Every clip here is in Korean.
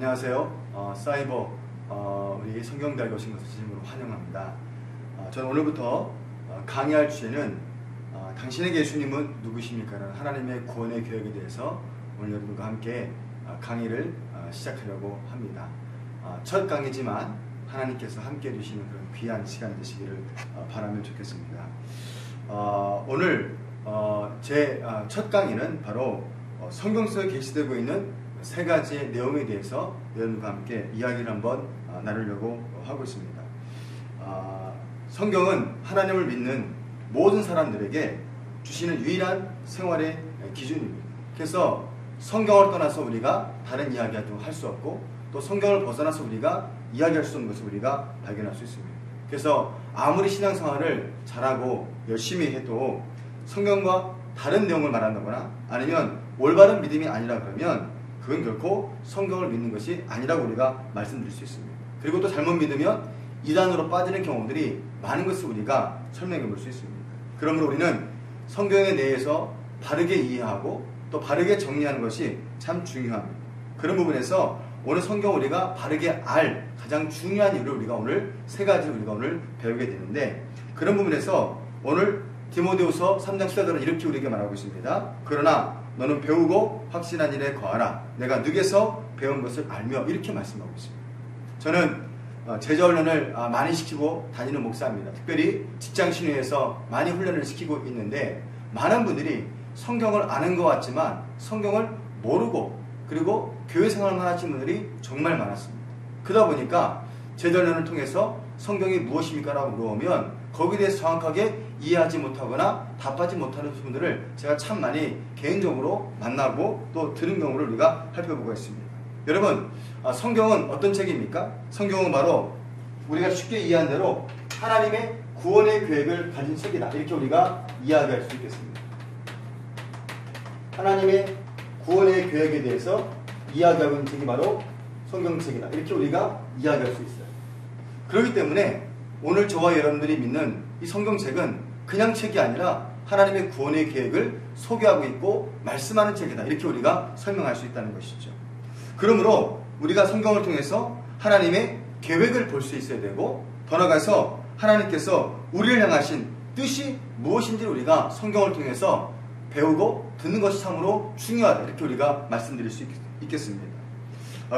안녕하세요. 사이버 우리 성경대학에 오신 것을 진심으로 환영합니다. 저는 오늘부터 강의할 주제는 당신에게 예수님은 누구십니까? 라는 하나님의 구원의 계획에 대해서 오늘 여러분과 함께 강의를 시작하려고 합니다. 첫 강의지만 하나님께서 함께 해주시는 그런 귀한 시간 되시기를 바라면 좋겠습니다. 오늘 제 첫 강의는 바로 성경 속에 게시되고 있는 세 가지의 내용에 대해서 여러분과 함께 이야기를 한번 나누려고 하고 있습니다. 성경은 하나님을 믿는 모든 사람들에게 주시는 유일한 생활의 기준입니다. 그래서 성경을 떠나서 우리가 다른 이야기도 할 수 없고, 또 성경을 벗어나서 우리가 이야기할 수 없는 것을 우리가 발견할 수 있습니다. 그래서 아무리 신앙생활을 잘하고 열심히 해도 성경과 다른 내용을 말한다거나 아니면 올바른 믿음이 아니라 그러면 그건 결코 성경을 믿는 것이 아니라고 우리가 말씀드릴 수 있습니다. 그리고 또 잘못 믿으면 이단으로 빠지는 경우들이 많은 것을 우리가 설명해 볼 수 있습니다. 그러므로 우리는 성경에 대해서 바르게 이해하고 또 바르게 정리하는 것이 참 중요합니다. 그런 부분에서 오늘 성경 우리가 바르게 알 가장 중요한 이유를 우리가 오늘 세 가지를 우리가 오늘 배우게 되는데, 그런 부분에서 오늘 디모데후서 3장 14절은 이렇게 우리에게 말하고 있습니다. 그러나 너는 배우고 확신한 일에 거하라. 내가 늑에서 배운 것을 알며, 이렇게 말씀하고 있습니다. 저는 제자훈련을 많이 시키고 다니는 목사입니다. 특별히 직장신의에서 많이 훈련을 시키고 있는데, 많은 분들이 성경을 아는 것 같지만 성경을 모르고 그리고 교회 생활만 하시는 분들이 정말 많았습니다. 그러다 보니까 제자훈련을 통해서 성경이 무엇입니까? 라고 물어보면 거기에 대해서 정확하게 이해하지 못하거나 답하지 못하는 분들을 제가 참 많이 개인적으로 만나고 또 들은 경우를 우리가 살펴보고 있습니다. 여러분, 성경은 어떤 책입니까? 성경은 바로 우리가 쉽게 이해한 대로 하나님의 구원의 계획을 가진 책이다, 이렇게 우리가 이야기할 수 있겠습니다. 하나님의 구원의 계획에 대해서 이야기하고 있는 책이 바로 성경책이다, 이렇게 우리가 이야기할 수 있어요. 그렇기 때문에 오늘 저와 여러분들이 믿는 이 성경책은 그냥 책이 아니라 하나님의 구원의 계획을 소개하고 있고 말씀하는 책이다, 이렇게 우리가 설명할 수 있다는 것이죠. 그러므로 우리가 성경을 통해서 하나님의 계획을 볼 수 있어야 되고, 더 나아가서 하나님께서 우리를 향하신 뜻이 무엇인지를 우리가 성경을 통해서 배우고 듣는 것이 참으로 중요하다, 이렇게 우리가 말씀드릴 수 있겠습니다.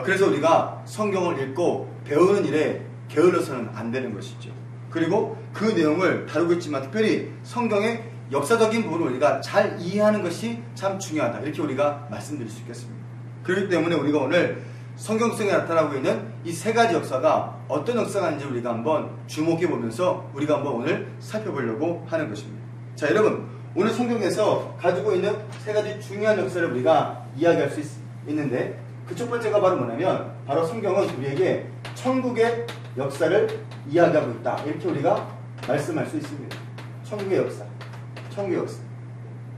그래서 우리가 성경을 읽고 배우는 일에 게을러서는 안 되는 것이죠. 그리고 그 내용을 다루고 있지만 특별히 성경의 역사적인 부분을 우리가 잘 이해하는 것이 참 중요하다, 이렇게 우리가 말씀드릴 수 있겠습니다. 그렇기 때문에 우리가 오늘 성경 속에 나타나고 있는 이 세 가지 역사가 어떤 역사가 있는지 우리가 한번 주목해 보면서 우리가 한번 오늘 살펴보려고 하는 것입니다. 자, 여러분, 오늘 성경에서 가지고 있는 세 가지 중요한 역사를 우리가 이야기할 수 있는데, 그 첫 번째가 바로 뭐냐면 바로 성경은 우리에게 천국의 역사를 이야기하고 있다, 이렇게 우리가 말씀할 수 있습니다. 천국의 역사, 천국의 역사.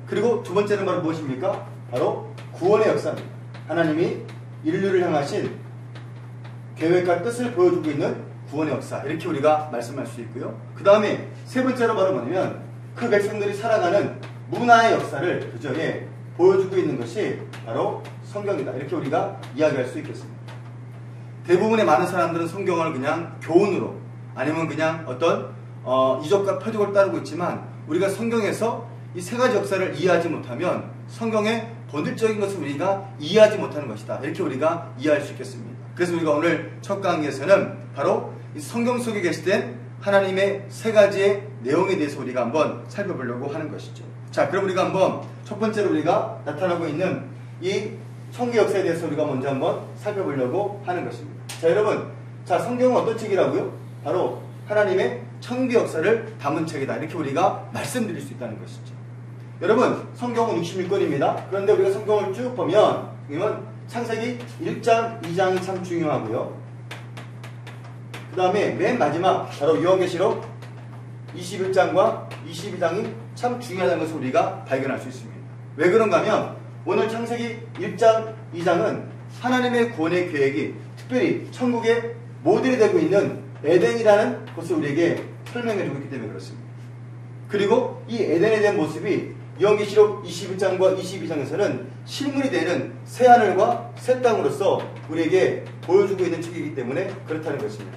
그리고 두 번째는 바로 무엇입니까? 바로 구원의 역사입니다. 하나님이 인류를 향하신 계획과 뜻을 보여주고 있는 구원의 역사, 이렇게 우리가 말씀할 수 있고요. 그 다음에 세 번째로 바로 뭐냐면 그 백성들이 살아가는 문화의 역사를 그 전에 보여주고 있는 것이 바로 성경이다, 이렇게 우리가 이야기할 수 있겠습니다. 대부분의 많은 사람들은 성경을 그냥 교훈으로 아니면 그냥 어떤 이적과 표적을 따르고 있지만, 우리가 성경에서 이 세 가지 역사를 이해하지 못하면 성경의 본질적인 것을 우리가 이해하지 못하는 것이다, 이렇게 우리가 이해할 수 있겠습니다. 그래서 우리가 오늘 첫 강의에서는 바로 이 성경 속에 게시된 하나님의 세 가지의 내용에 대해서 우리가 한번 살펴보려고 하는 것이죠. 자, 그럼 우리가 한번 첫 번째로 우리가 나타나고 있는 이 천국의 역사에 대해서 우리가 먼저 한번 살펴보려고 하는 것입니다. 자, 여러분, 자, 성경은 어떤 책이라고요? 바로 하나님의 천국의 역사를 담은 책이다, 이렇게 우리가 말씀드릴 수 있다는 것이죠. 여러분, 성경은 66권입니다. 그런데 우리가 성경을 쭉 보면 창세기 1장, 2장이 참 중요하고요. 그 다음에 맨 마지막 바로 요한계시록 21장과 22장이 참 중요하다는 것을 우리가 발견할 수 있습니다. 왜 그런가 하면 오늘 창세기 1장, 2장은 하나님의 구원의 계획이 특별히 천국의 모델이 되고 있는 에덴이라는 것을 우리에게 설명해 주고 있기 때문에 그렇습니다. 그리고 이 에덴에 대한 모습이 요한계시록 21장과 22장에서는 실물이 되는 새하늘과 새 땅으로서 우리에게 보여주고 있는 책이기 때문에 그렇다는 것입니다.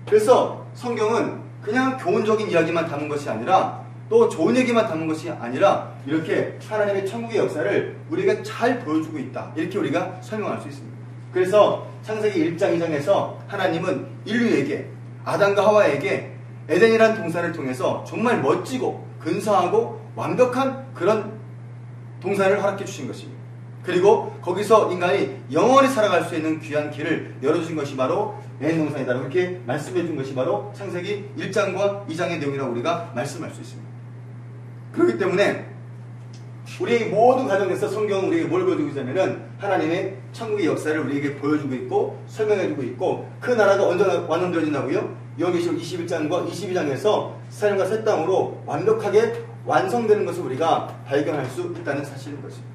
그래서 성경은 그냥 교훈적인 이야기만 담은 것이 아니라 또 좋은 얘기만 담은 것이 아니라 이렇게 하나님의 천국의 역사를 우리가 잘 보여주고 있다. 이렇게 우리가 설명할 수 있습니다. 그래서 창세기 1장 2장에서 하나님은 인류에게 아담과 하와에게 에덴이라는 동산을 통해서 정말 멋지고 근사하고 완벽한 그런 동산을 허락해 주신 것입니다. 그리고 거기서 인간이 영원히 살아갈 수 있는 귀한 길을 열어주신 것이 바로 에덴 동산이다. 이렇게 말씀해 준 것이 바로 창세기 1장과 2장의 내용이라고 우리가 말씀할 수 있습니다. 그렇기 때문에 우리의 모든 가정에서 성경은 우리에게 뭘 보여주고 있냐면은 하나님의 천국의 역사를 우리에게 보여주고 있고 설명해주고 있고 그 나라가 언제 완성되어진다고요? 요한계시록 21장과 22장에서 하늘과 새 땅으로 완벽하게 완성되는 것을 우리가 발견할 수 있다는 사실인 것입니다.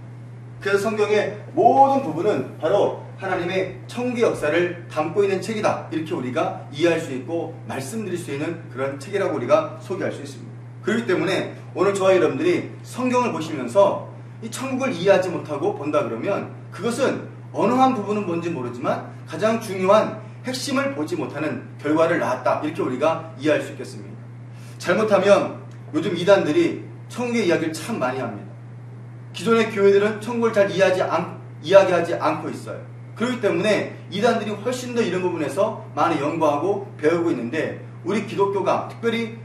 그래서 성경의 모든 부분은 바로 하나님의 천국의 역사를 담고 있는 책이다. 이렇게 우리가 이해할 수 있고 말씀드릴 수 있는 그런 책이라고 우리가 소개할 수 있습니다. 그렇기 때문에 오늘 저와 여러분들이 성경을 보시면서 이 천국을 이해하지 못하고 본다 그러면 그것은 어느 한 부분은 뭔지 모르지만 가장 중요한 핵심을 보지 못하는 결과를 낳았다. 이렇게 우리가 이해할 수 있겠습니다. 잘못하면 요즘 이단들이 천국의 이야기를 참 많이 합니다. 기존의 교회들은 천국을 잘 이야기하지 않고 있어요. 그렇기 때문에 이단들이 훨씬 더 이런 부분에서 많이 연구하고 배우고 있는데 우리 기독교가 특별히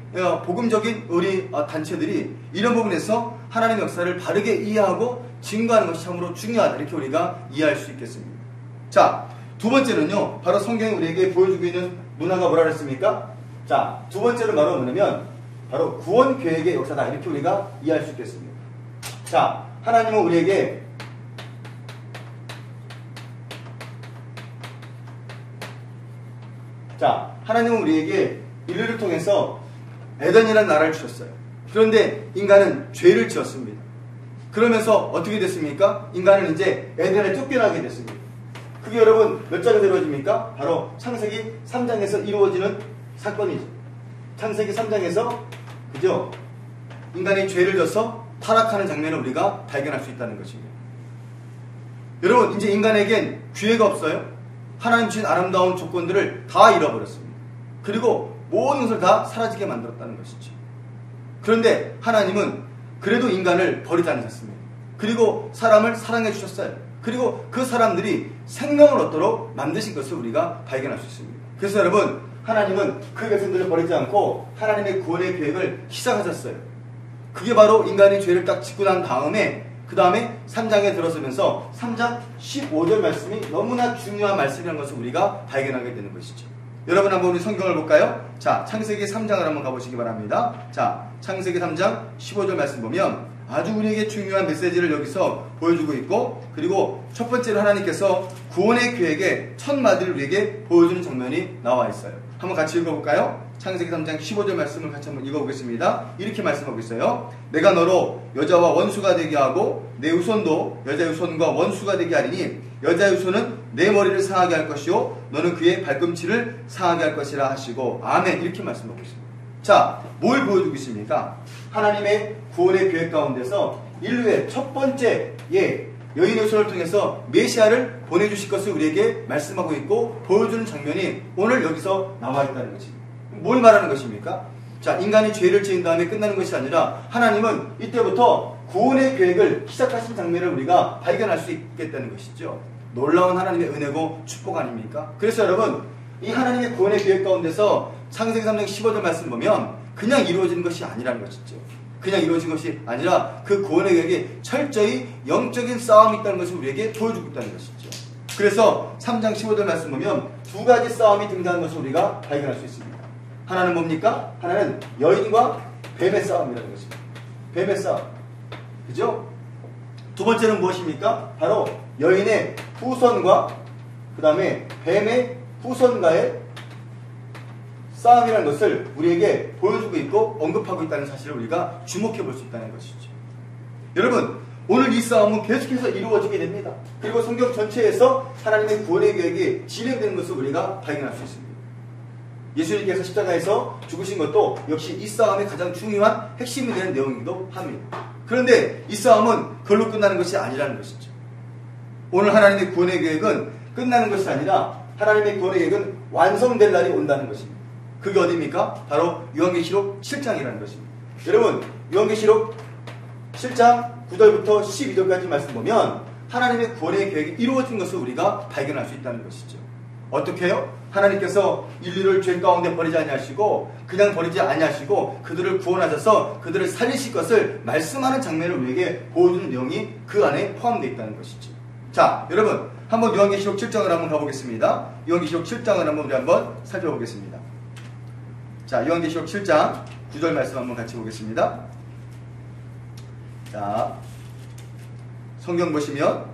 복음적인 우리 단체들이 이런 부분에서 하나님의 역사를 바르게 이해하고 증거하는 것이 참으로 중요하다. 이렇게 우리가 이해할 수 있겠습니다. 자, 두 번째는요. 바로 성경이 우리에게 보여주고 있는 문화가 뭐라 그랬습니까? 자, 두 번째는 바로 뭐냐면 바로 구원 계획의 역사다. 이렇게 우리가 이해할 수 있겠습니다. 자, 하나님은 우리에게 인류를 통해서 에덴이라는 나라를 주셨어요. 그런데 인간은 죄를 지었습니다. 그러면서 어떻게 됐습니까? 인간은 이제 에덴을 쫓겨나게 됐습니다. 그게 여러분 몇 장에서 이루어집니까? 바로 창세기 3장에서 이루어지는 사건이죠. 창세기 3장에서 그죠? 인간이 죄를 져서 타락하는 장면을 우리가 발견할 수 있다는 것입니다. 여러분 이제 인간에겐 기회가 없어요. 하나님 주신 아름다운 조건들을 다 잃어버렸습니다. 그리고 모든 것을 다 사라지게 만들었다는 것이죠. 그런데 하나님은 그래도 인간을 버리지 않으셨습니다. 그리고 사람을 사랑해 주셨어요. 그리고 그 사람들이 생명을 얻도록 만드신 것을 우리가 발견할 수 있습니다. 그래서 여러분 하나님은 그 백성들을 버리지 않고 하나님의 구원의 계획을 시작하셨어요. 그게 바로 인간의 죄를 딱 짓고 난 다음에 그 다음에 3장에 들어서면서 3장 15절 말씀이 너무나 중요한 말씀이라는 것을 우리가 발견하게 되는 것이죠. 여러분 한번 우리 성경을 볼까요? 자, 창세기 3장을 한번 가보시기 바랍니다. 자, 창세기 3장 15절 말씀 보면 아주 우리에게 중요한 메시지를 여기서 보여주고 있고 그리고 첫 번째로 하나님께서 구원의 계획의 첫 마디를 우리에게 보여주는 장면이 나와 있어요. 한번 같이 읽어볼까요? 창세기 3장 15절 말씀을 같이 한번 읽어보겠습니다. 이렇게 말씀하고 있어요. 내가 너로 여자와 원수가 되게 하고 내 후손도 여자 후손과 원수가 되게 하리니 여자 후손은 내 머리를 상하게 할 것이요 너는 그의 발꿈치를 상하게 할 것이라 하시고 아멘. 이렇게 말씀하고 있습니다. 자, 뭘 보여주고 있습니까? 하나님의 구원의 계획 가운데서 인류의 첫 번째 여인의 후손을 통해서 메시아를 보내주실 것을 우리에게 말씀하고 있고 보여주는 장면이 오늘 여기서 나와 있다는 것입니다. 뭘 말하는 것입니까? 자, 인간이 죄를 지은 다음에 끝나는 것이 아니라 하나님은 이때부터 구원의 계획을 시작하신 장면을 우리가 발견할 수 있겠다는 것이죠. 놀라운 하나님의 은혜고 축복 아닙니까? 그래서 여러분 이 하나님의 구원의 계획 가운데서 창세기 3장 15절 말씀 보면 그냥 이루어지는 것이 아니라는 것이죠. 그냥 이루어진 것이 아니라 그 구원의 계획에 철저히 영적인 싸움이 있다는 것을 우리에게 보여주고 있다는 것이죠. 그래서 3장 15절 말씀 보면 두 가지 싸움이 등장하는 것을 우리가 발견할 수 있습니다. 하나는 뭡니까? 하나는 여인과 뱀의 싸움이라는 것입니다. 뱀의 싸움. 그죠? 두 번째는 무엇입니까? 바로 여인의 후손과 그 다음에 뱀의 후손과의 싸움이라는 것을 우리에게 보여주고 있고 언급하고 있다는 사실을 우리가 주목해 볼 수 있다는 것이죠. 여러분 오늘 이 싸움은 계속해서 이루어지게 됩니다. 그리고 성경 전체에서 하나님의 구원의 계획이 진행되는 것을 우리가 발견할 수 있습니다. 예수님께서 십자가에서 죽으신 것도 역시 이 싸움의 가장 중요한 핵심이 되는 내용이기도 합니다. 그런데 이 싸움은 그걸로 끝나는 것이 아니라는 것이죠. 오늘 하나님의 구원의 계획은 끝나는 것이 아니라 하나님의 구원의 계획은 완성될 날이 온다는 것입니다. 그게 어디입니까? 바로 요한계시록 7장이라는 것입니다. 여러분, 요한계시록 7장 9절부터 12절까지 말씀 보면 하나님의 구원의 계획이 이루어진 것을 우리가 발견할 수 있다는 것이죠. 어떻게 해요? 하나님께서 인류를 죄 가운데 버리지 아니하시고 그냥 버리지 아니하시고 그들을 구원하셔서 그들을 살리실 것을 말씀하는 장면을 우리에게 보여주는 내용이 그 안에 포함되어 있다는 것이죠. 자, 여러분 한번 요한계시록 7장을 한번 가보겠습니다. 요한계시록 7장을 한번 우리 한번 살펴보겠습니다. 자, 요한계시록 7장 9절 말씀 한번 같이 보겠습니다. 자, 성경 보시면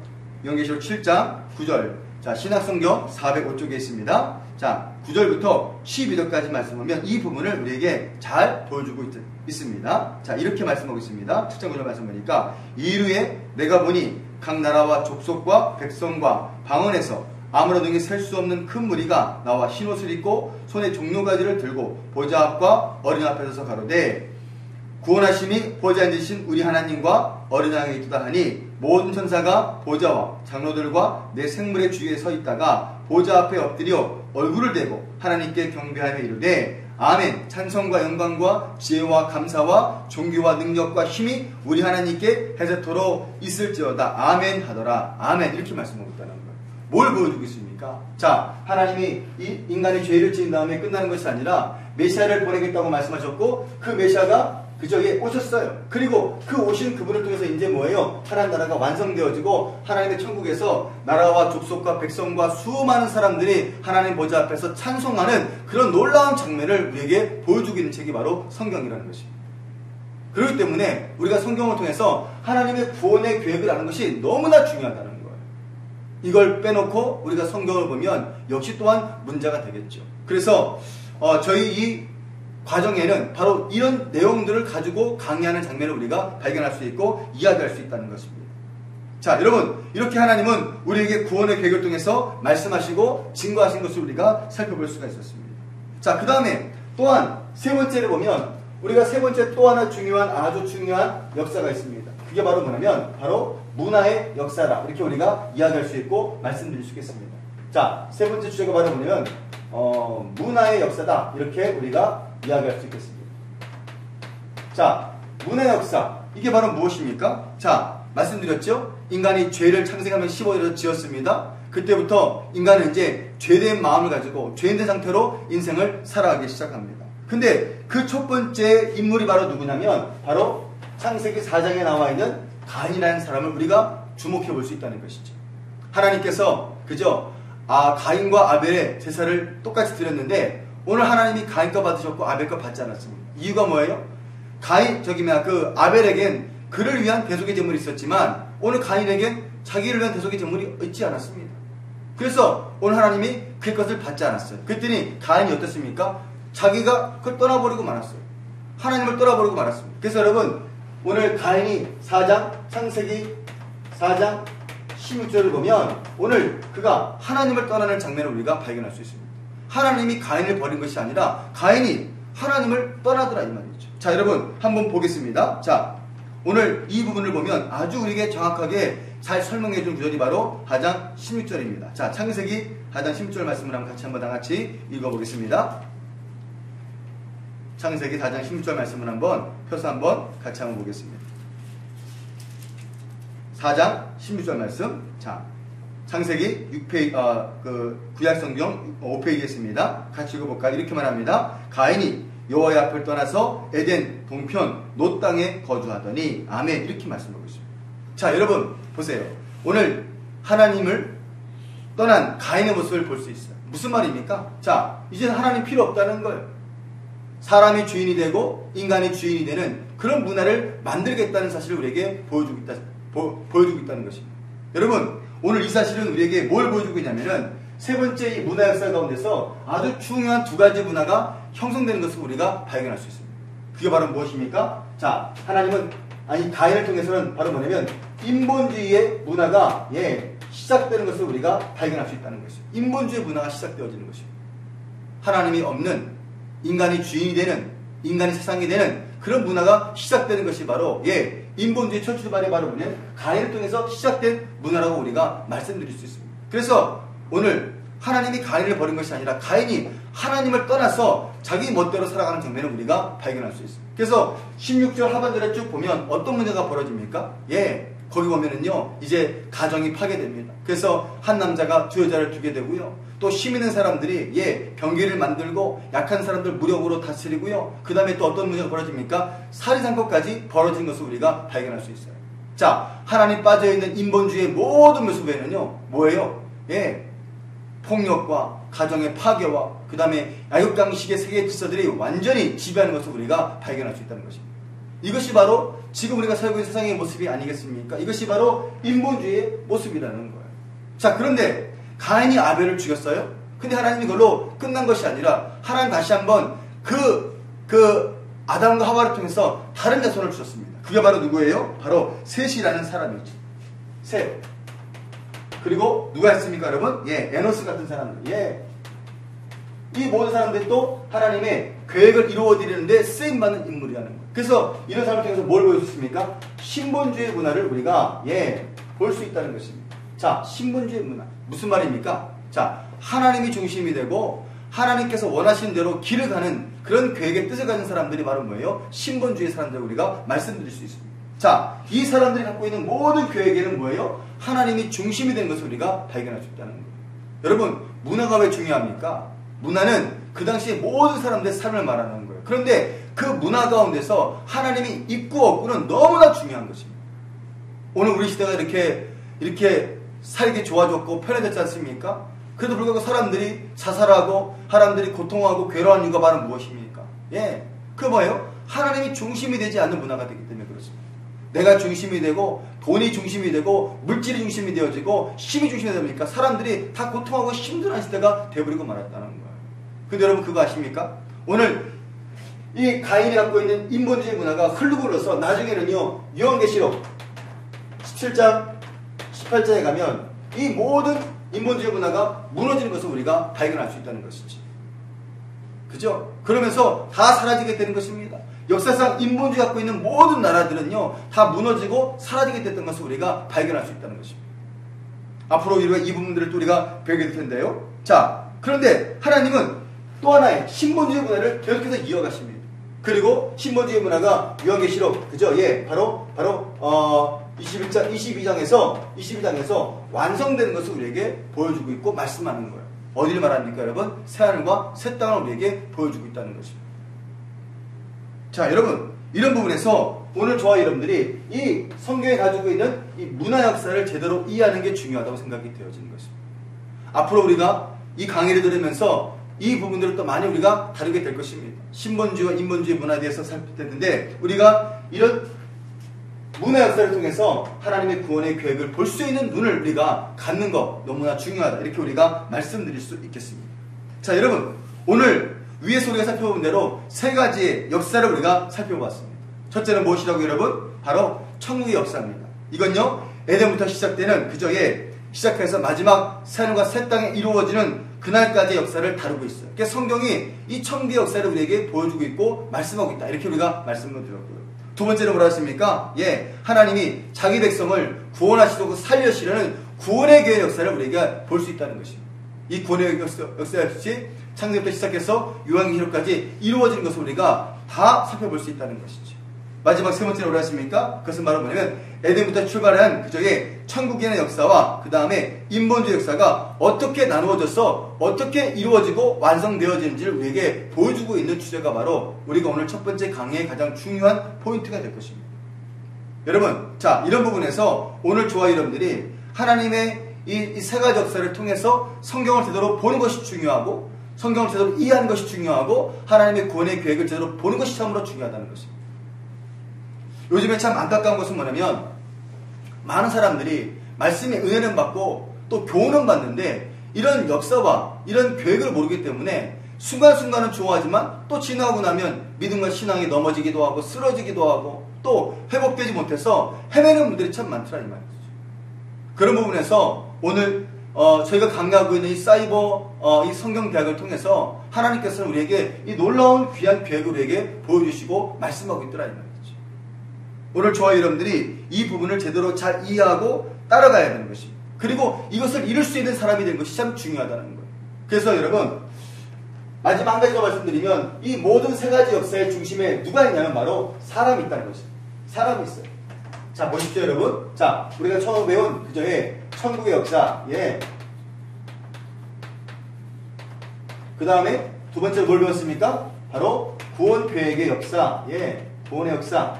요한계시록 7장 9절. 자, 신약성경 405쪽에 있습니다. 자, 9절부터 12절까지 말씀 보면 이 부분을 우리에게 잘 보여주고 있습니다. 자, 이렇게 말씀하고 있습니다. 7장 9절 말씀 보니까 이르에 내가 보니 각 나라와 족속과 백성과 방언에서 아무런 등이 셀 수 없는 큰 무리가 나와 흰옷을 입고 손에 종려가지를 들고 보좌 앞과 어린 앞에 서서 가로되 구원하심이 보좌에 앉으신 우리 하나님과 어린 양에 있도다 하니 모든 천사가 보좌와 장로들과 내 생물의 주위에 서 있다가 보좌 앞에 엎드려 얼굴을 대고 하나님께 경배하며 이르되 아멘. 찬송과 영광과 지혜와 감사와 존귀와 능력과 힘이 우리 하나님께 해세토록 있을지어다. 아멘 하더라. 아멘. 이렇게 말씀하고 있다는 거예요. 뭘 보여주고 있습니까? 자, 하나님이 이 인간의 죄를 지은 다음에 끝나는 것이 아니라 메시아를 보내겠다고 말씀하셨고 그 메시아가 그저에 오셨어요. 그리고 그 오신 그분을 통해서 이제 뭐예요? 하나님 나라가 완성되어지고 하나님의 천국에서 나라와 족속과 백성과 수많은 사람들이 하나님 보좌 앞에서 찬송하는 그런 놀라운 장면을 우리에게 보여주고 있는 책이 바로 성경이라는 것입니다. 그렇기 때문에 우리가 성경을 통해서 하나님의 구원의 계획을 아는 것이 너무나 중요하다는 거예요. 이걸 빼놓고 우리가 성경을 보면 역시 또한 문제가 되겠죠. 그래서 저희 이 과정에는 바로 이런 내용들을 가지고 강의하는 장면을 우리가 발견할 수 있고 이야기할 수 있다는 것입니다. 자, 여러분 이렇게 하나님은 우리에게 구원의 계획을 통해서 말씀하시고 증거하신 것을 우리가 살펴볼 수가 있었습니다. 자, 그 다음에 또한 세 번째를 보면 우리가 세 번째 또 하나 중요한 아주 중요한 역사가 있습니다. 그게 바로 뭐냐면 바로 문화의 역사라 이렇게 우리가 이야기할 수 있고 말씀드릴 수 있겠습니다. 자, 세 번째 주제가 바로 뭐냐면 문화의 역사다 이렇게 우리가 이야기할 수 있겠습니다. 자, 문화의 역사 이게 바로 무엇입니까? 자, 말씀드렸죠? 인간이 죄를 창세하면 15일을 지었습니다. 그때부터 인간은 이제 죄된 마음을 가지고 죄인된 상태로 인생을 살아가기 시작합니다. 근데 그 첫 번째 인물이 바로 누구냐면 바로 창세기 4장에 나와 있는 가인이라는 사람을 우리가 주목해 볼 수 있다는 것이죠. 하나님께서 그죠? 가인과 아벨의 제사를 똑같이 드렸는데 오늘 하나님이 가인 거 받으셨고 아벨 거 받지 않았습니다. 이유가 뭐예요? 아벨에겐 그를 위한 대속의 제물이 있었지만 오늘 가인에겐 자기를 위한 대속의 제물이 있지 않았습니다. 그래서 오늘 하나님이 그 것을 받지 않았어요. 그랬더니 가인이 어떻습니까? 자기가 그걸 떠나버리고 말았어요. 하나님을 떠나버리고 말았습니다. 그래서 여러분 오늘 가인이 창세기 4장 16절을 보면 오늘 그가 하나님을 떠나는 장면을 우리가 발견할 수 있습니다. 하나님이 가인을 버린 것이 아니라 가인이 하나님을 떠나더라 이 말이죠. 자, 여러분 한번 보겠습니다. 자, 오늘 이 부분을 보면 아주 우리에게 정확하게 잘 설명해 준 구절이 바로 4장 16절입니다. 자, 창세기 4장 16절 말씀을 한번 다 같이 읽어보겠습니다. 창세기 4장 16절 말씀을 한번 펴서 한번 같이 한번 보겠습니다. 4장 16절 말씀. 자, 창세기 6페이지, 구약성경 5페이지에 있습니다. 같이 읽어볼까요? 이렇게 말합니다. 가인이 여호와의 앞을 떠나서 에덴 동편 놋 땅에 거주하더니 아멘 이렇게 말씀하고 있습니다. 자, 여러분 보세요. 오늘 하나님을 떠난 가인의 모습을 볼 수 있어요. 무슨 말입니까? 자, 이제 하나님 필요 없다는 거예요. 사람이 주인이 되고 인간이 주인이 되는 그런 문화를 만들겠다는 사실을 우리에게 보여주고 있다는 것입니다. 여러분 오늘 이 사실은 우리에게 뭘 보여주고 있냐면은 세 번째 이 문화 역사 가운데서 아주 중요한 두 가지 문화가 형성되는 것을 우리가 발견할 수 있습니다. 그게 바로 무엇입니까? 자, 하나님은 가인을 통해서는 바로 뭐냐면 인본주의의 문화가 시작되는 것을 우리가 발견할 수 있다는 것입니다. 인본주의 문화가 시작되어지는 것입니다. 하나님이 없는 인간이 주인이 되는, 인간이 세상이 되는 그런 문화가 시작되는 것이 바로 인본주의 첫 출발이 바로 뭐냐면 가인을 통해서 시작된 문화라고 우리가 말씀드릴 수 있습니다. 그래서 오늘 하나님이 가인을 버린 것이 아니라 가인이 하나님을 떠나서 자기 멋대로 살아가는 장면을 우리가 발견할 수 있습니다. 그래서 16절 하반절에 쭉 보면 어떤 문제가 벌어집니까? 거기 보면은요, 이제 가정이 파괴됩니다. 그래서 한 남자가 두 여자를 두게 되고요. 또 힘 있는 사람들이 병기를 만들고 약한 사람들 무력으로 다스리고요. 그 다음에 또 어떤 문제가 벌어집니까? 살인사건까지 벌어진 것을 우리가 발견할 수 있어요. 자, 하나님 빠져있는 인본주의의 모든 모습에는요, 뭐예요? 폭력과 가정의 파괴와 그 다음에 야육강식의 세계 질서들이 완전히 지배하는 것을 우리가 발견할 수 있다는 것입니다. 이것이 바로 지금 우리가 살고 있는 세상의 모습이 아니겠습니까? 이것이 바로 인본주의의 모습이라는 거예요. 자, 그런데 가인이 아벨을 죽였어요? 근데 하나님이 그걸로 끝난 것이 아니라 하나님 다시 한번 아담과 하와를 통해서 다른 자손을 주셨습니다. 그게 바로 누구예요? 바로 셋이라는 사람이죠. 셋. 그리고 누가 있습니까, 여러분? 에노스 같은 사람들. 이 모든 사람들이 또 하나님의 계획을 이루어드리는데 쓰임받는 인물이라는 거예요. 그래서 이런 사람을 통해서 뭘 보여줬습니까? 신본주의 문화를 우리가 볼 수 있다는 것입니다. 자, 신본주의 문화. 무슨 말입니까? 자, 하나님이 중심이 되고 하나님께서 원하시는 대로 길을 가는 그런 계획의 뜻을 가진 사람들이 바로 뭐예요? 신본주의 사람들 우리가 말씀드릴 수 있습니다. 자, 이 사람들이 갖고 있는 모든 계획에는 뭐예요? 하나님이 중심이 된 것을 우리가 발견할 수 있다는 거예요. 여러분, 문화가 왜 중요합니까? 문화는 그 당시에 모든 사람들의 삶을 말하는 거예요. 그런데 그 문화 가운데서 하나님이 있고 없고는 너무나 중요한 것입니다. 오늘 우리 시대가 이렇게 살기 좋아졌고 편해졌지 않습니까? 그래도 불구하고 사람들이 자살하고 사람들이 고통하고 괴로워하는 이유가 바로 무엇입니까? 그거 뭐예요? 하나님이 중심이 되지 않는 문화가 되기 때문에 그렇습니다. 내가 중심이 되고 돈이 중심이 되고 물질이 중심이 되어지고 힘이 중심이 되니까 사람들이 다 고통하고 힘들어하는 시대가 되어버리고 말았다는 거예요. 근데 여러분 그거 아십니까? 오늘 이 가인이 갖고 있는 인본주의 문화가 흐르고 흘러서 나중에는요, 요한계시록 17장 18장에 가면 이 모든 인본주의 문화가 무너지는 것을 우리가 발견할 수 있다는 것이지. 그죠? 그러면서 다 사라지게 되는 것입니다. 역사상 인본주의 갖고 있는 모든 나라들은요, 다 무너지고 사라지게 됐던 것을 우리가 발견할 수 있다는 것입니다. 앞으로 이 부분들을 또 우리가 배우게 될 텐데요. 자, 그런데 하나님은 또 하나의 신본주의 문화를 계속해서 이어가십니다. 그리고 신본주의 문화가 요한계시록, 그죠? 바로 22장에서 완성되는 것을 우리에게 보여주고 있고 말씀하는 거예요. 어디를 말합니까, 여러분? 새하늘과 새 땅을 우리에게 보여주고 있다는 것입니다. 자, 여러분, 이런 부분에서 오늘 저와 여러분들이 이 성경에 가지고 있는 이 문화 역사를 제대로 이해하는 게 중요하다고 생각이 되어지는 것입니다. 앞으로 우리가 이 강의를 들으면서 이 부분들을 또 많이 우리가 다루게 될 것입니다. 신본주의와 인본주의 문화에 대해서 살폈는데 우리가 이런 문화 역사를 통해서 하나님의 구원의 계획을 볼 수 있는 눈을 우리가 갖는 것 너무나 중요하다. 이렇게 우리가 말씀드릴 수 있겠습니다. 자, 여러분, 오늘 위에서 우리가 살펴본 대로 세 가지의 역사를 우리가 살펴봤습니다. 첫째는 무엇이라고 여러분? 바로 천국의 역사입니다. 이건요, 에덴부터 시작되는 시작해서 마지막 새하늘과 새 땅에 이루어지는 그날까지의 역사를 다루고 있어요. 그러니까 성경이 이 천국의 역사를 우리에게 보여주고 있고 말씀하고 있다. 이렇게 우리가 말씀을 드렸고요. 두 번째는 뭐라 했습니까? 하나님이 자기 백성을 구원하시고 살려시려는 구원의 계획 역사를 우리가 볼 수 있다는 것입니다. 이 구원의 역사 역시 창세부터 시작해서 요한계시록까지 이루어지는 것을 우리가 다 살펴볼 수 있다는 것이죠. 마지막 세 번째는 뭐라 했습니까? 그것은 바로 뭐냐면 에덴부터 출발한 그저의 천국의 역사와 그 다음에 인본주의 역사가 어떻게 나누어져서 어떻게 이루어지고 완성되어지는지를 우리에게 보여주고 있는 주제가 바로 우리가 오늘 첫 번째 강의의 가장 중요한 포인트가 될 것입니다. 여러분, 자, 이런 부분에서 오늘 저와 여러분들이 하나님의 이 세 가지 역사를 통해서 성경을 제대로 보는 것이 중요하고 성경을 제대로 이해하는 것이 중요하고 하나님의 구원의 계획을 제대로 보는 것이 참으로 중요하다는 것입니다. 요즘에 참 안타까운 것은 뭐냐면 많은 사람들이 말씀의 은혜는 받고 또 교훈은 받는데 이런 역사와 이런 계획을 모르기 때문에 순간순간은 좋아하지만 또 지나고 나면 믿음과 신앙이 넘어지기도 하고 쓰러지기도 하고 또 회복되지 못해서 헤매는 분들이 참 많더라 이 말이죠. 그런 부분에서 오늘 저희가 강의하고 있는 이 사이버 이 성경대학을 통해서 하나님께서는 우리에게 이 놀라운 귀한 계획을 우리에게 보여주시고 말씀하고 있더라 이 말이죠. 오늘 저와 여러분들이 이 부분을 제대로 잘 이해하고 따라가야 되는 것입니다. 그리고 이것을 이룰 수 있는 사람이 되는 것이 참 중요하다는 거예요. 그래서 여러분 마지막 한 가지 더 말씀드리면 이 모든 세 가지 역사의 중심에 누가 있냐면 바로 사람이 있다는 것입니다. 사람이 있어요. 자 보십시오 여러분. 자 우리가 처음 배운 그저의 천국의 역사 그 다음에 두 번째로 뭘 배웠습니까? 바로 구원 계획의 역사 구원의 역사.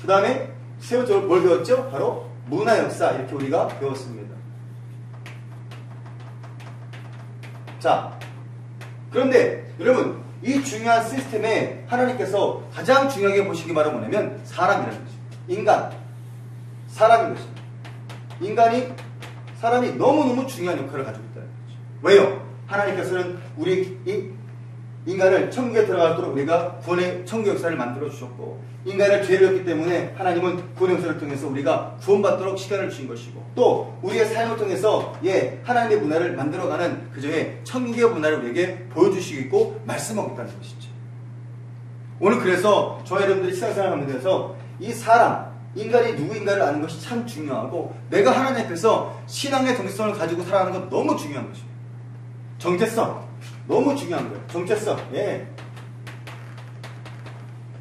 그 다음에 세 번째로 뭘 배웠죠? 바로 문화 역사. 이렇게 우리가 배웠습니다. 자 그런데 여러분 이 중요한 시스템에 하나님께서 가장 중요하게 보시기 바란 뭐냐면 사람이라는 것입니다. 인간 사람인 것입니다. 사람이 너무너무 중요한 역할을 가지고 있다는 거죠. 왜요? 하나님께서는 우리 이 인간을 천국에 들어가도록 우리가 구원의 천국 역사를 만들어 주셨고 인간을 죄를 졌기 때문에 하나님은 구원 역사를 통해서 우리가 구원받도록 시간을 주신 것이고 또 우리의 삶을 통해서 하나님의 문화를 만들어가는 그저의 천국의 문화를 우리에게 보여주시고 말씀하고 있다는 것이죠. 오늘 그래서 저와 여러분들이 신앙생활을 하면서 이 사람 인간이 누구인가를 아는 것이 참 중요하고 내가 하나님 앞에서 신앙의 정체성을 가지고 살아가는 건 너무 중요한 것입니다. 정체성 너무 중요한 거예요. 정체성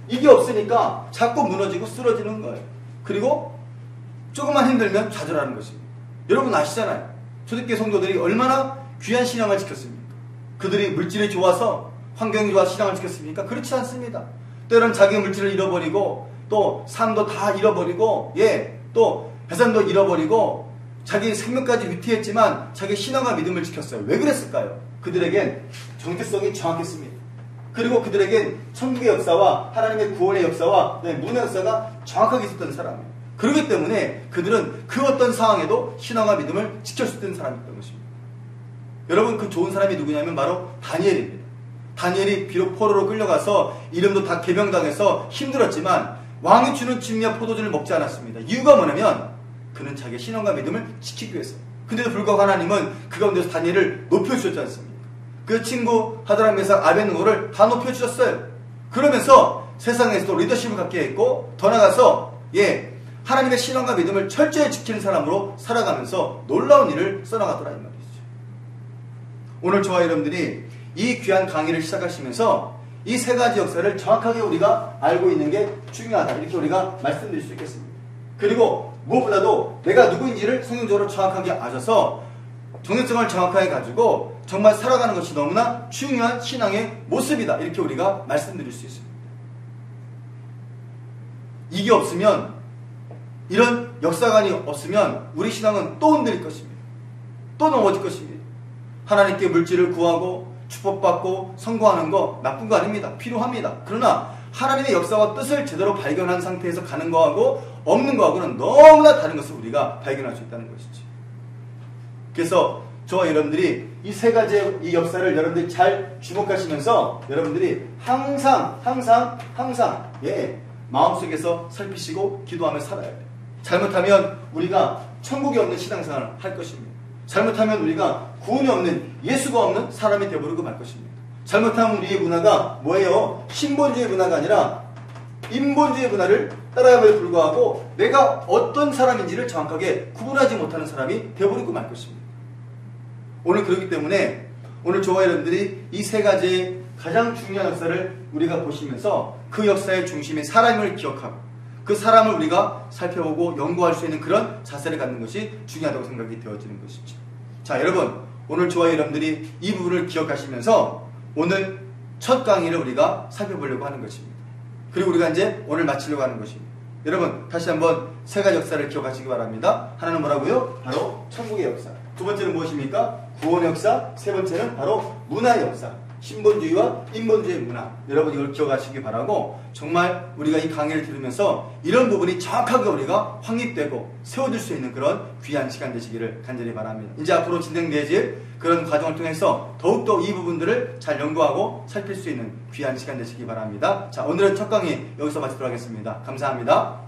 이게 없으니까 자꾸 무너지고 쓰러지는 거예요. 그리고 조금만 힘들면 좌절하는 것입니다. 여러분 아시잖아요. 초대교회 성도들이 얼마나 귀한 신앙을 지켰습니까? 그들이 물질이 좋아서 환경이 좋아서 신앙을 지켰습니까? 그렇지 않습니다. 때로는 자기 물질을 잃어버리고 또 삶도 다 잃어버리고 또 회산도 잃어버리고 자기 생명까지 위태했지만 자기 신앙과 믿음을 지켰어요. 왜 그랬을까요? 그들에겐 정체성이 정확했습니다. 그리고 그들에겐 천국의 역사와 하나님의 구원의 역사와 문화 역사가 정확하게 있었던 사람이에요. 그렇기 때문에 그들은 그 어떤 상황에도 신앙과 믿음을 지킬 수 있던 사람이었던 것입니다. 여러분 그 좋은 사람이 누구냐면 바로 다니엘입니다. 다니엘이 비록 포로로 끌려가서 이름도 다 개명당해서 힘들었지만 왕이 주는 즙과 포도주를 먹지 않았습니다. 이유가 뭐냐면 그는 자기의 신앙과 믿음을 지키기 위해서. 근데도 불구하고 하나님은 그 가운데서 다니엘을 높여주셨지 않습니까? 그 친구 하드락 메삭 아벳느고를 다 높여주셨어요. 그러면서 세상에서도 리더십을 갖게 했고 더 나아가서 하나님의 신앙과 믿음을 철저히 지키는 사람으로 살아가면서 놀라운 일을 써나가더라 이 말이죠. 오늘 저와 여러분들이 이 귀한 강의를 시작하시면서 이 세 가지 역사를 정확하게 우리가 알고 있는 게 중요하다. 이렇게 우리가 말씀드릴 수 있겠습니다. 그리고 무엇보다도 내가 누구인지를 성경적으로 정확하게 아셔서 정체성을 정확하게 가지고 정말 살아가는 것이 너무나 중요한 신앙의 모습이다. 이렇게 우리가 말씀드릴 수 있습니다. 이게 없으면 이런 역사관이 없으면 우리 신앙은 또 흔들릴 것입니다. 또 넘어질 것입니다. 하나님께 물질을 구하고 축복받고 성공하는 거 나쁜 거 아닙니다. 필요합니다. 그러나 하나님의 역사와 뜻을 제대로 발견한 상태에서 가는 거하고 없는 거하고는 너무나 다른 것을 우리가 발견할 수 있다는 것이지. 그래서 저와 여러분들이 이 세 가지의 이 역사를 여러분들이 잘 주목하시면서 여러분들이 항상 마음속에서 살피시고 기도하며 살아야 돼요. 잘못하면 우리가 천국이 없는 신앙생활을 할 것입니다. 잘못하면 우리가 구원이 없는 예수가 없는 사람이 되어버리고 말 것입니다. 잘못하면 우리의 문화가 뭐예요? 신본주의 문화가 아니라 인본주의 문화를 따라감에도 불구하고 내가 어떤 사람인지를 정확하게 구분하지 못하는 사람이 되어버리고 말 것입니다. 오늘 그렇기 때문에 오늘 저와 여러분들이 이 세 가지의 가장 중요한 역사를 우리가 보시면서 그 역사의 중심에 사람을 기억하고 그 사람을 우리가 살펴보고 연구할 수 있는 그런 자세를 갖는 것이 중요하다고 생각이 되어지는 것이죠. 자, 여러분 오늘 저와 여러분들이 이 부분을 기억하시면서 오늘 첫 강의를 우리가 살펴보려고 하는 것입니다. 그리고 우리가 이제 오늘 마치려고 하는 것입니다. 여러분 다시 한번 세 가지 역사를 기억하시기 바랍니다. 하나는 뭐라고요? 바로 천국의 역사. 두 번째는 무엇입니까? 구원의 역사. 세 번째는 바로 문화의 역사. 신본주의와 인본주의 문화. 여러분 이걸 기억하시기 바라고 정말 우리가 이 강의를 들으면서 이런 부분이 정확하게 우리가 확립되고 세워질 수 있는 그런 귀한 시간 되시기를 간절히 바랍니다. 이제 앞으로 진행되어질 그런 과정을 통해서 더욱더 이 부분들을 잘 연구하고 살필 수 있는 귀한 시간 되시기 바랍니다. 자, 오늘은 첫 강의 여기서 마치도록 하겠습니다. 감사합니다.